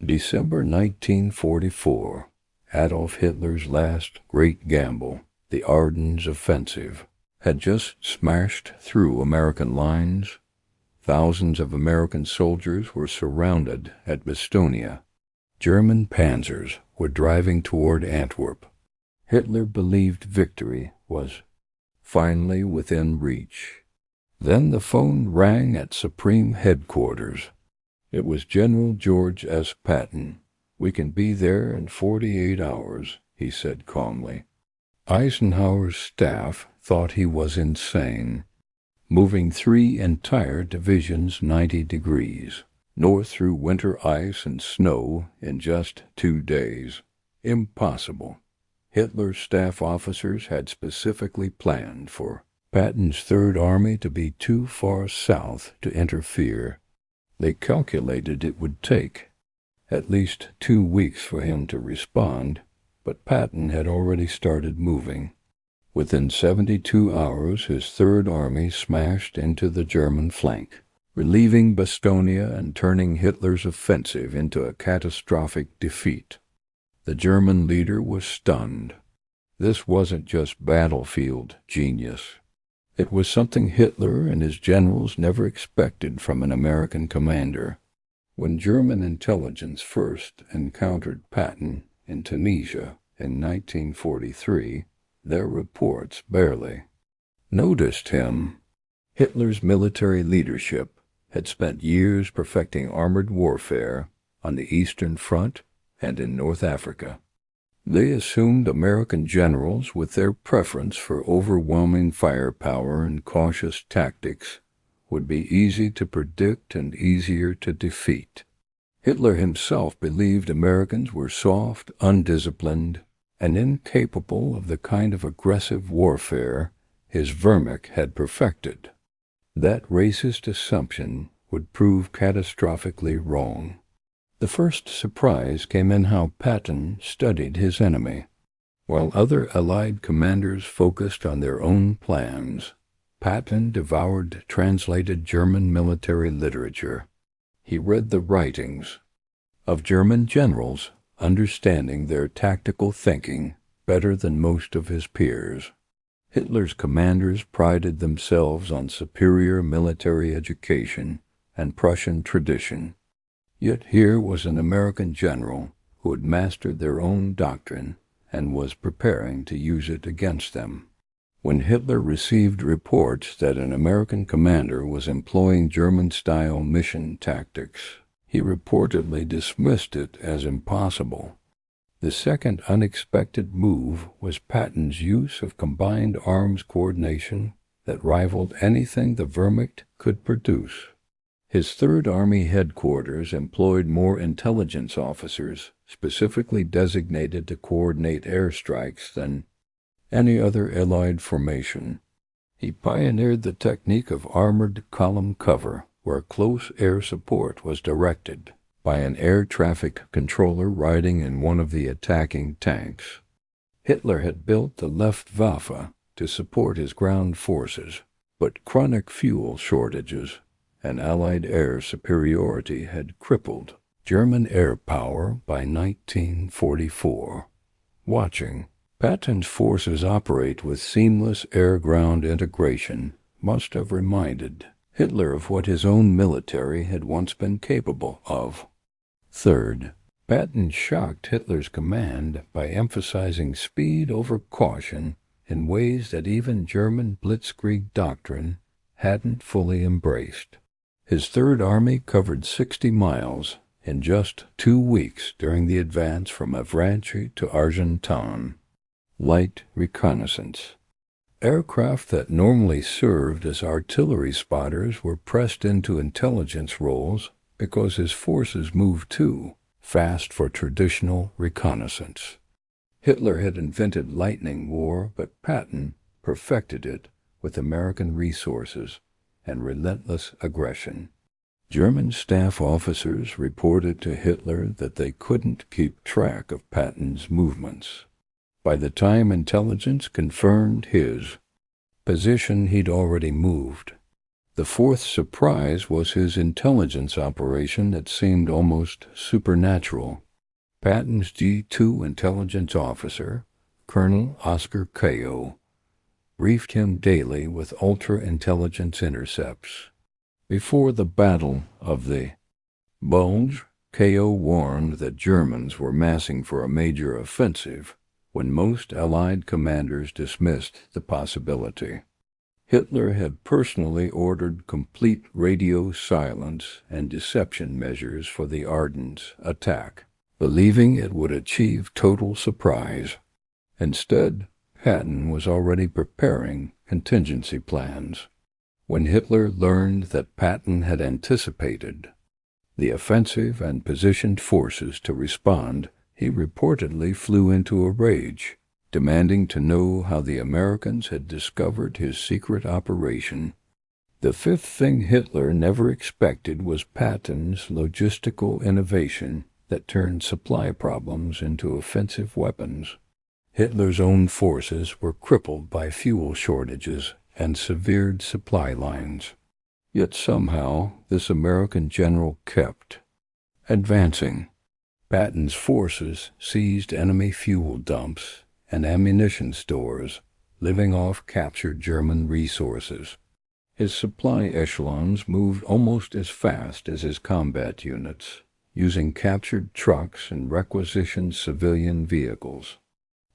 December 1944, Adolf Hitler's last great gamble, the Ardennes offensive, had just smashed through American lines. Thousands of American soldiers were surrounded at Bastogne. German panzers were driving toward Antwerp. Hitler believed victory was finally within reach. Then the phone rang at Supreme Headquarters. It was General George S. Patton. "We can be there in 48 hours, he said calmly. Eisenhower's staff thought he was insane. Moving 3 entire divisions 90 degrees north through winter ice and snow in just 2 days. Impossible. Hitler's staff officers had specifically planned for Patton's Third Army to be too far south to interfere. They calculated it would take at least 2 weeks for him to respond, but Patton had already started moving. Within 72 hours, his Third Army smashed into the German flank, relieving Bastogne and turning Hitler's offensive into a catastrophic defeat. The German leader was stunned. This wasn't just battlefield genius. It was something Hitler and his generals never expected from an American commander. When German intelligence first encountered Patton in Tunisia in 1943, their reports barely noticed him. Hitler's military leadership had spent years perfecting armored warfare on the Eastern Front and in North Africa. They assumed American generals, with their preference for overwhelming firepower and cautious tactics, would be easy to predict and easier to defeat. Hitler himself believed Americans were soft, undisciplined, and incapable of the kind of aggressive warfare his Wehrmacht had perfected. That racist assumption would prove catastrophically wrong. The first surprise came in how Patton studied his enemy. While other Allied commanders focused on their own plans, Patton devoured translated German military literature. He read the writings of German generals, understanding their tactical thinking better than most of his peers. Hitler's commanders prided themselves on superior military education and Prussian tradition. Yet here was an American general who had mastered their own doctrine and was preparing to use it against them. When Hitler received reports that an American commander was employing German-style mission tactics, he reportedly dismissed it as impossible. The second unexpected move was Patton's use of combined arms coordination that rivaled anything the Wehrmacht could produce. His Third Army headquarters employed more intelligence officers specifically designated to coordinate airstrikes than any other Allied formation. He pioneered the technique of armored column cover, where close air support was directed by an air traffic controller riding in one of the attacking tanks. Hitler had built the Luftwaffe to support his ground forces, but chronic fuel shortages and Allied air superiority had crippled German air power by 1944. Watching Patton's forces operate with seamless air-ground integration must have reminded Hitler of what his own military had once been capable of. Third, Patton shocked Hitler's command by emphasizing speed over caution in ways that even German blitzkrieg doctrine hadn't fully embraced. His Third Army covered 60 miles in just 2 weeks during the advance from Avranches to Argentan. Light reconnaissance. Aircraft that normally served as artillery spotters were pressed into intelligence roles because his forces moved too fast for traditional reconnaissance. Hitler had invented lightning war, but Patton perfected it with American resources and relentless aggression. German staff officers reported to Hitler that they couldn't keep track of Patton's movements. By the time intelligence confirmed his position, he'd already moved The fourth surprise was his intelligence operation that seemed almost supernatural. Patton's G2 intelligence officer, Colonel Oscar K.O., briefed him daily with ultra-intelligence intercepts. Before the Battle of the Bulge, K.O. warned that Germans were massing for a major offensive when most Allied commanders dismissed the possibility. Hitler had personally ordered complete radio silence and deception measures for the Ardennes attack, believing it would achieve total surprise. Instead, Patton was already preparing contingency plans. When Hitler learned that Patton had anticipated the offensive and positioned forces to respond, he reportedly flew into a rage, demanding to know how the Americans had discovered his secret operation. The fifth thing Hitler never expected was Patton's logistical innovation that turned supply problems into offensive weapons. Hitler's own forces were crippled by fuel shortages and severed supply lines. Yet somehow this American general kept advancing. Patton's forces seized enemy fuel dumps and ammunition stores, living off captured German resources. His supply echelons moved almost as fast as his combat units, using captured trucks and requisitioned civilian vehicles.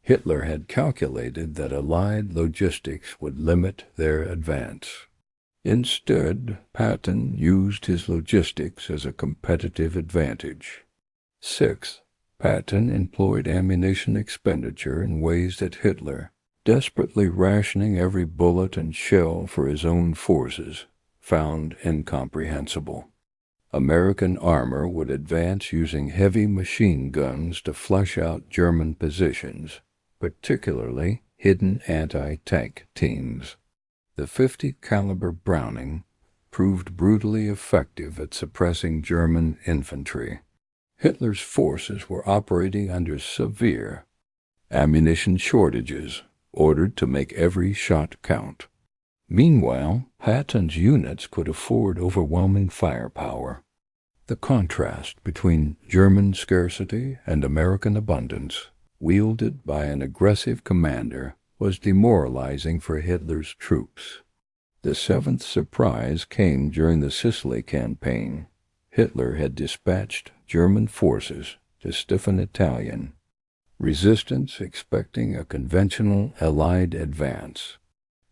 Hitler had calculated that Allied logistics would limit their advance. Instead, Patton used his logistics as a competitive advantage. Sixth, Patton employed ammunition expenditure in ways that Hitler, desperately rationing every bullet and shell for his own forces, found incomprehensible. American armor would advance using heavy machine guns to flush out German positions, particularly hidden anti-tank teams. The 50 caliber Browning proved brutally effective at suppressing German infantry. Hitler's forces were operating under severe ammunition shortages, ordered to make every shot count. Meanwhile, Patton's units could afford overwhelming firepower. The contrast between German scarcity and American abundance, wielded by an aggressive commander, was demoralizing for Hitler's troops. The seventh surprise came during the Sicily campaign. Hitler had dispatched German forces to stiffen Italian resistance, expecting a conventional Allied advance.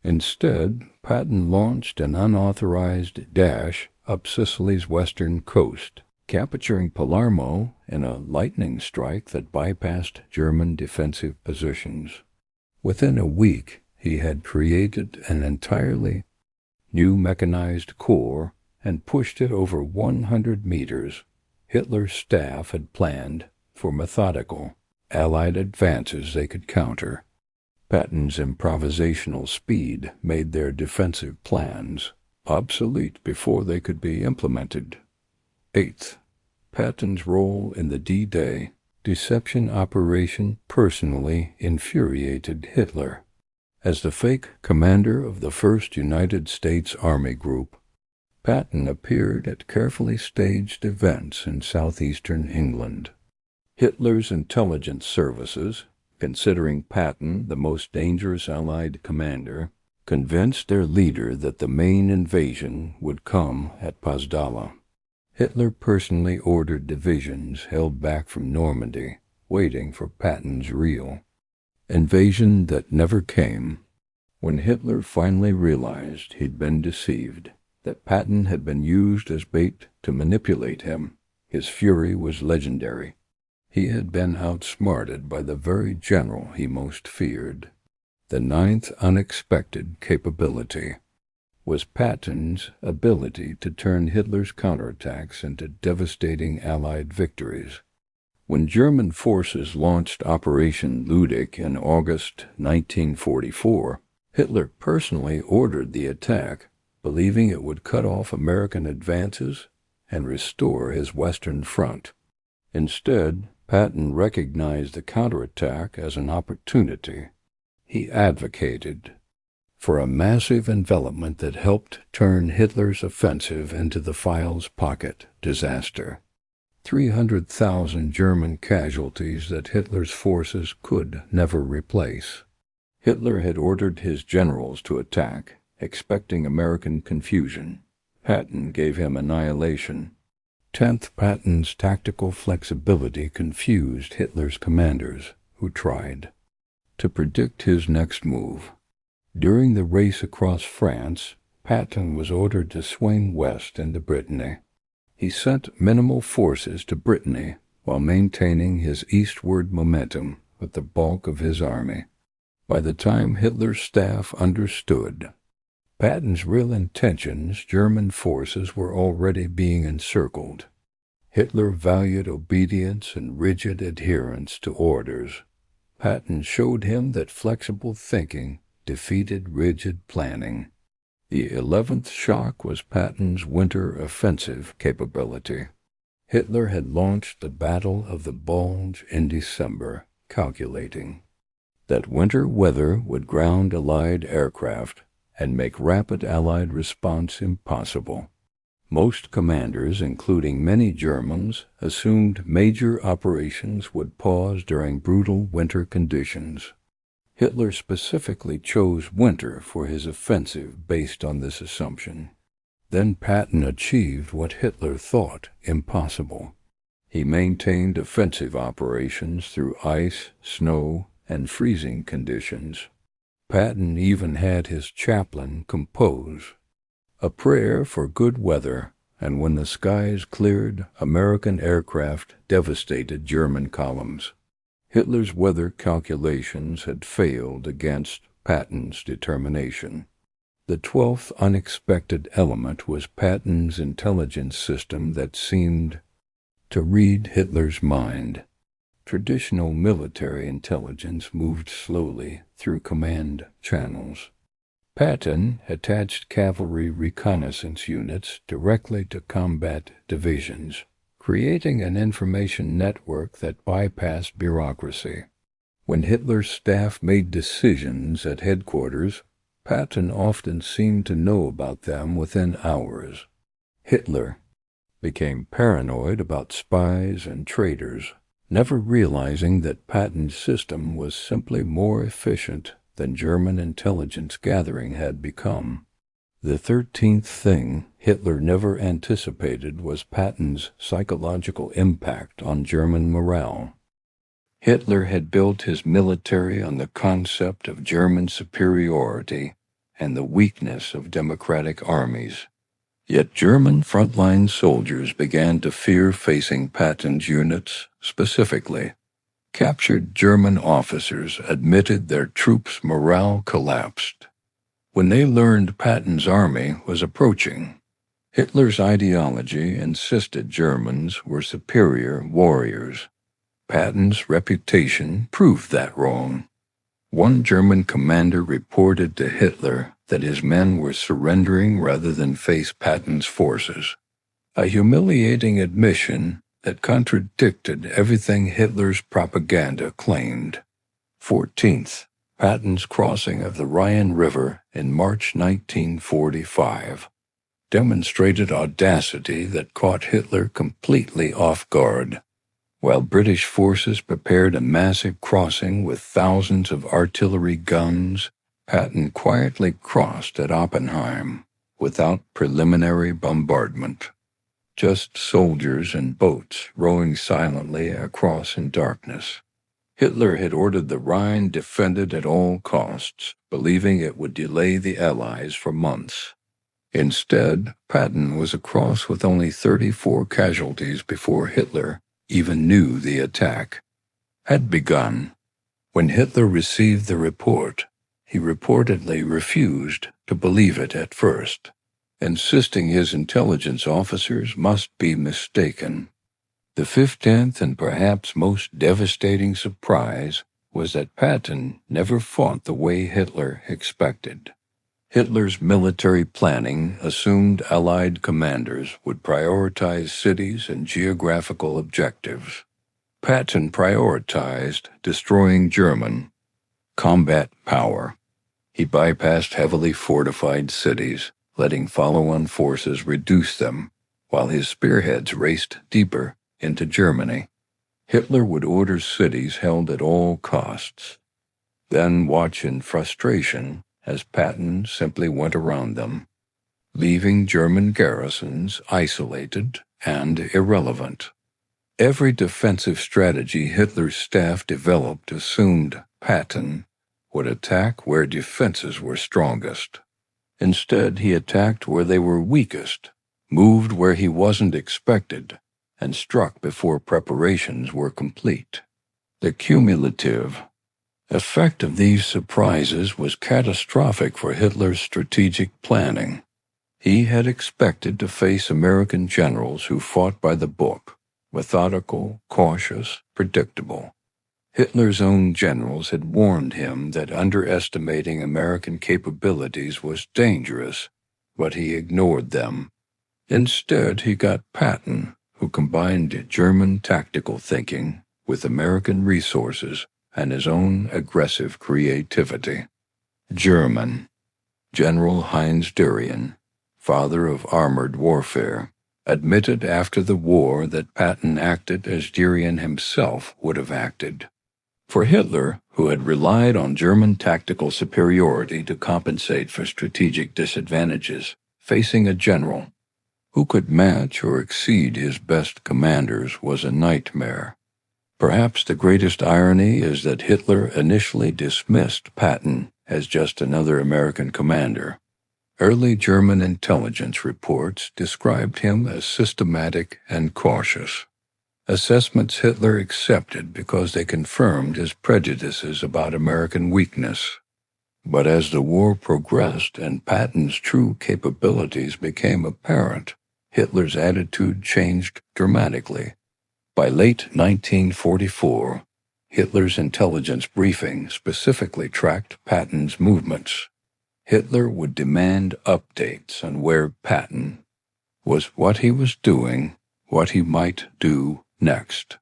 Instead, Patton launched an unauthorized dash up Sicily's western coast, capturing Palermo in a lightning strike that bypassed German defensive positions. Within a week, he had created an entirely new mechanized corps and pushed it over 100 meters. Hitler's staff had planned for methodical Allied advances they could counter. Patton's improvisational speed made their defensive plans obsolete before they could be implemented. Eighth, Patton's role in the D-Day deception operation personally infuriated Hitler. As the fake commander of the 1st United States Army Group, Patton appeared at carefully staged events in southeastern England. Hitler's intelligence services, considering Patton the most dangerous Allied commander, convinced their leader that the main invasion would come at Bastogne. Hitler personally ordered divisions held back from Normandy, waiting for Patton's real invasion that never came. When Hitler finally realized he'd been deceived, that Patton had been used as bait to manipulate him, his fury was legendary. He had been outsmarted by the very general he most feared. The ninth unexpected capability was Patton's ability to turn Hitler's counterattacks into devastating Allied victories. When German forces launched Operation Ludick in August 1944, Hitler personally ordered the attack, believing it would cut off American advances and restore his Western Front. Instead, Patton recognized the counterattack as an opportunity. He advocated for a massive envelopment that helped turn Hitler's offensive into the file's pocket disaster. 300,000 German casualties that Hitler's forces could never replace. Hitler had ordered his generals to attack, expecting American confusion. Patton gave him annihilation. 10th Patton's tactical flexibility confused Hitler's commanders, who tried to predict his next move. During the race across France, Patton was ordered to swing west into Brittany. He sent minimal forces to Brittany while maintaining his eastward momentum with the bulk of his army. By the time Hitler's staff understood Patton's real intentions, German forces were already being encircled. Hitler valued obedience and rigid adherence to orders. Patton showed him that flexible thinking defeated rigid planning. The 11th shock was Patton's winter offensive capability. Hitler had launched the Battle of the Bulge in December, calculating that winter weather would ground Allied aircraft and make rapid Allied response impossible. Most commanders, including many Germans, assumed major operations would pause during brutal winter conditions. Hitler specifically chose winter for his offensive based on this assumption. Then Patton achieved what Hitler thought impossible. He maintained offensive operations through ice, snow, and freezing conditions. Patton even had his chaplain compose a prayer for good weather, and when the skies cleared, American aircraft devastated German columns. Hitler's weather calculations had failed against Patton's determination. The 12th unexpected element was Patton's intelligence system that seemed to read Hitler's mind. Traditional military intelligence moved slowly through command channels. Patton attached cavalry reconnaissance units directly to combat divisions, creating an information network that bypassed bureaucracy. When Hitler's staff made decisions at headquarters, Patton often seemed to know about them within hours. Hitler became paranoid about spies and traitors, never realizing that Patton's system was simply more efficient than German intelligence gathering had become. The 13th thing Hitler never anticipated was Patton's psychological impact on German morale. Hitler had built his military on the concept of German superiority and the weakness of democratic armies. Yet German frontline soldiers began to fear facing Patton's units specifically. Captured German officers admitted their troops' morale collapsed when they learned Patton's army was approaching. Hitler's ideology insisted Germans were superior warriors. Patton's reputation proved that wrong. One German commander reported to Hitler that his men were surrendering rather than face Patton's forces, a humiliating admission that contradicted everything Hitler's propaganda claimed. 14th, Patton's crossing of the Rhine River in March 1945 demonstrated audacity that caught Hitler completely off guard. While British forces prepared a massive crossing with thousands of artillery guns, Patton quietly crossed at Oppenheim without preliminary bombardment. Just soldiers and boats rowing silently across in darkness. Hitler had ordered the Rhine defended at all costs, believing it would delay the Allies for months. Instead, Patton was across with only 34 casualties before Hitler even knew the attack had begun. When Hitler received the report, he reportedly refused to believe it at first, insisting his intelligence officers must be mistaken. The 15th and perhaps most devastating surprise was that Patton never fought the way Hitler expected. Hitler's military planning assumed Allied commanders would prioritize cities and geographical objectives. Patton prioritized destroying German combat power. He bypassed heavily fortified cities, letting follow-on forces reduce them, while his spearheads raced deeper into Germany. Hitler would order cities held at all costs, then watch in frustration as Patton simply went around them, leaving German garrisons isolated and irrelevant. Every defensive strategy Hitler's staff developed assumed Patton would attack where defenses were strongest. Instead, he attacked where they were weakest, moved where he wasn't expected, and struck before preparations were complete. The cumulative effect of these surprises was catastrophic for Hitler's strategic planning. He had expected to face American generals who fought by the book, methodical, cautious, predictable. Hitler's own generals had warned him that underestimating American capabilities was dangerous, but he ignored them. Instead, he got Patton, who combined German tactical thinking with American resources and his own aggressive creativity. German. General Heinz Durian, father of armored warfare, admitted after the war that Patton acted as Durian himself would have acted. For Hitler, who had relied on German tactical superiority to compensate for strategic disadvantages, facing a general who could match or exceed his best commanders was a nightmare. Perhaps the greatest irony is that Hitler initially dismissed Patton as just another American commander. Early German intelligence reports described him as systematic and cautious, assessments Hitler accepted because they confirmed his prejudices about American weakness. But as the war progressed and Patton's true capabilities became apparent, Hitler's attitude changed dramatically. By late 1944, Hitler's intelligence briefing specifically tracked Patton's movements. Hitler would demand updates on where Patton was, what he was doing, what he might do next.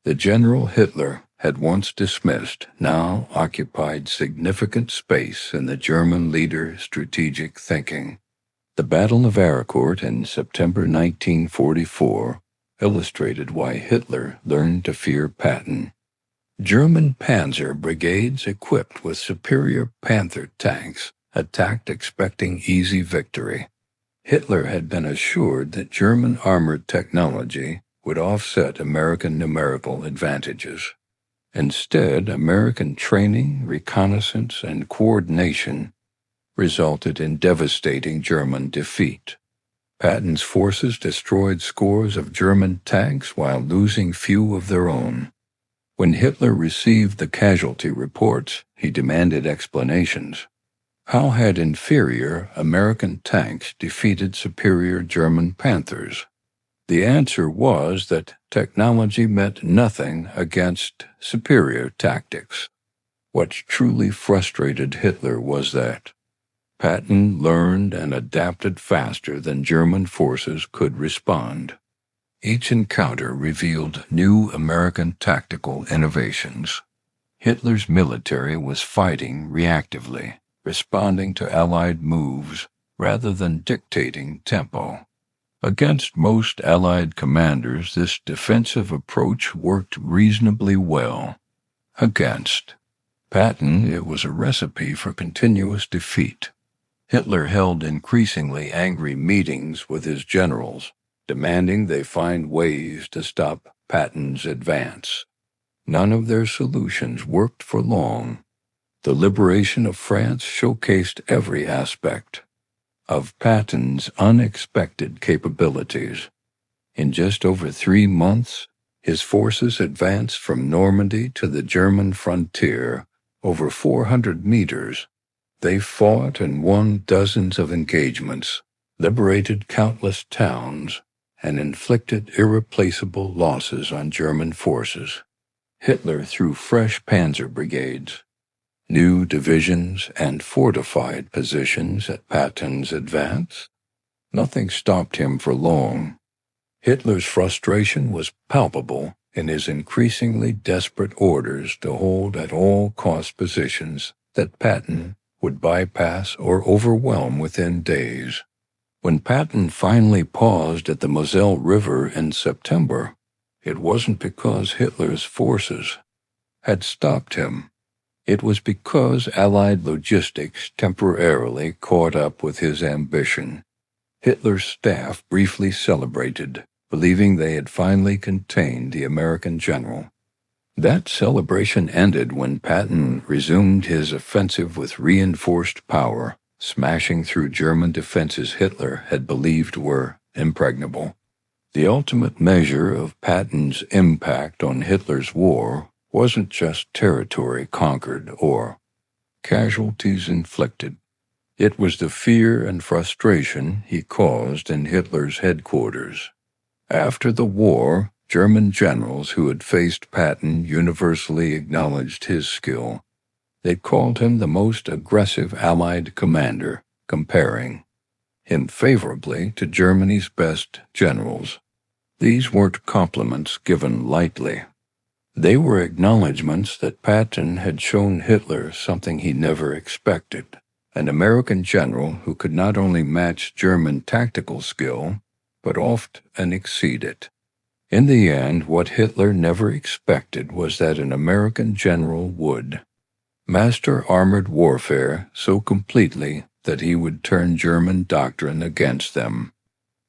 The general Hitler had once dismissed now occupied significant space in the German leader's strategic thinking. The Battle of Aricourt in September 1944 illustrated why Hitler learned to fear Patton. German panzer brigades equipped with superior Panther tanks attacked expecting easy victory. Hitler had been assured that German armored technology would offset American numerical advantages. Instead, American training, reconnaissance, and coordination resulted in devastating German defeat. Patton's forces destroyed scores of German tanks while losing few of their own. When Hitler received the casualty reports, he demanded explanations. How had inferior American tanks defeated superior German Panthers? The answer was that technology meant nothing against superior tactics. What truly frustrated Hitler was that Patton learned and adapted faster than German forces could respond. Each encounter revealed new American tactical innovations. Hitler's military was fighting reactively, responding to Allied moves rather than dictating tempo. Against most Allied commanders, this defensive approach worked reasonably well. Against Patton, it was a recipe for continuous defeat. Hitler held increasingly angry meetings with his generals, demanding they find ways to stop Patton's advance. None of their solutions worked for long. The liberation of France showcased every aspect of Patton's unexpected capabilities. In just over 3 months, his forces advanced from Normandy to the German frontier, over 400 meters. They fought and won dozens of engagements, liberated countless towns, and inflicted irreplaceable losses on German forces. Hitler threw fresh panzer brigades, new divisions, and fortified positions at Patton's advance. Nothing stopped him for long. Hitler's frustration was palpable in his increasingly desperate orders to hold at all cost positions that Patton would bypass or overwhelm within days. When Patton finally paused at the Moselle River in September, it wasn't because Hitler's forces had stopped him. It was because Allied logistics temporarily caught up with his ambition. Hitler's staff briefly celebrated, believing they had finally contained the American general. That celebration ended when Patton resumed his offensive with reinforced power, smashing through German defenses Hitler had believed were impregnable. The ultimate measure of Patton's impact on Hitler's war wasn't just territory conquered or casualties inflicted. It was the fear and frustration he caused in Hitler's headquarters. After the war, German generals who had faced Patton universally acknowledged his skill. They called him the most aggressive Allied commander, comparing him favorably to Germany's best generals. These weren't compliments given lightly. They were acknowledgments that Patton had shown Hitler something he never expected, an American general who could not only match German tactical skill, but often exceed it. In the end, what Hitler never expected was that an American general would master armored warfare so completely that he would turn German doctrine against them.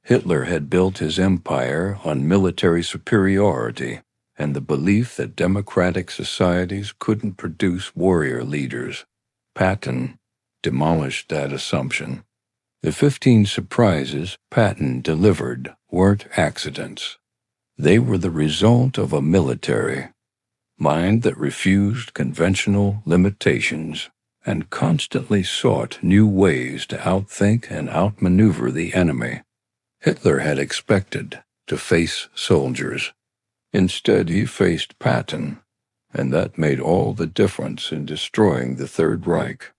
Hitler had built his empire on military superiority and the belief that democratic societies couldn't produce warrior leaders. Patton demolished that assumption. The 15 surprises Patton delivered weren't accidents. They were the result of a military mind that refused conventional limitations and constantly sought new ways to outthink and outmaneuver the enemy. Hitler had expected to face soldiers. Instead, he faced Patton, and that made all the difference in destroying the Third Reich.